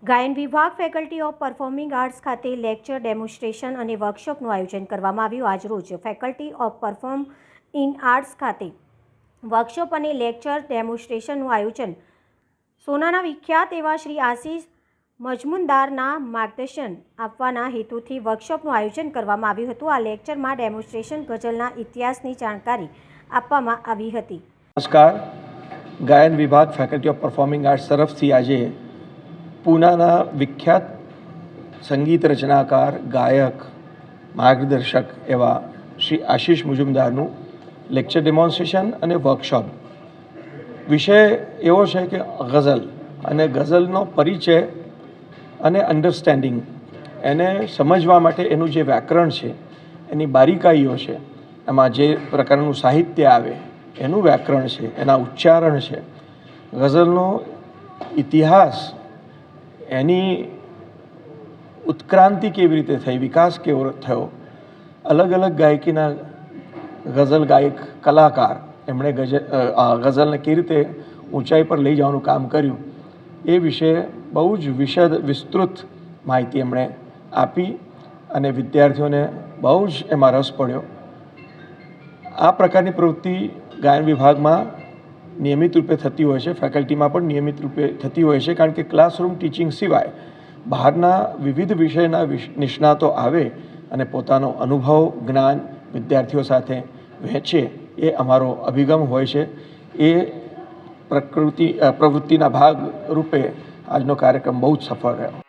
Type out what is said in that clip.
ગાયન વિભાગ faculty of performing arts ખાતે લેક્ચર ડેમોન્સ્ટ્રેશન અને વર્કશોપનું આયોજન કરવામાં આવ્યું. આજરોજ faculty of perform in arts ખાતે વર્કશોપ અને લેક્ચર ડેમોન્સ્ટ્રેશનનું આયોજન સોનાના વિખ્યાત એવા શ્રી આશીષ મજમુનદારના માર્ગદર્શન આપવાના હેતુથી વર્કશોપનું આયોજન કરવામાં આવ્યું હતું. આ લેક્ચરમાં ડેમોન્સ્ટ્રેશન ગઝલના ઇતિહાસની જાણકારી આપવામાં આવી હતી. નમસ્કાર. ગાયન વિભાગ ફેકલ્ટી ઓફ પરફોર્મિંગ આર્ટ્સ તરફથી આજે પૂનાના વિખ્યાત સંગીત રચનાકાર, ગાયક, માર્ગદર્શક એવા શ્રી આશીષ મજુમદારનું લેક્ચર ડેમોન્સ્ટ્રેશન અને વર્કશોપ. વિષય એવો છે કે ગઝલ અને ગઝલનો પરિચય અને અન્ડરસ્ટેન્ડિંગ, એને સમજવા માટે એનું જે વ્યાકરણ છે, એની બારીકાઈઓ છે, એમાં જે પ્રકારનું સાહિત્ય આવે એનું વ્યાકરણ છે, એના ઉચ્ચારણ છે, ગઝલનો ઇતિહાસ, એની ઉત્ક્રાંતિ કેવી રીતે થઈ, વિકાસ કેવો થયો, અલગ અલગ ગાયકીના ગઝલ ગાયક કલાકાર એમણે ગઝલને કેવી રીતે ઊંચાઈ પર લઈ જવાનું કામ કર્યું, એ વિશે બહુ જ વિસ્તૃત માહિતી એમણે આપી અને વિદ્યાર્થીઓને બહુ જ એમાં રસ પડ્યો. આ પ્રકારની પ્રવૃત્તિ ગાયન વિભાગમાં નિયમિત રૂપે થતી હોય છે, ફેકલ્ટીમાં પણ નિયમિત રૂપે થતી હોય છે, કારણ કે ક્લાસરૂમ ટીચિંગ સિવાય બહારના વિવિધ વિષયના નિષ્ણાતો આવે અને પોતાનો અનુભવ, જ્ઞાન વિદ્યાર્થીઓ સાથે વહેંચે, એ અમારો અભિગમ હોય છે. એ પ્રવૃત્તિના ભાગ રૂપે આજનો કાર્યક્રમ બહુ જ સફળ રહ્યો.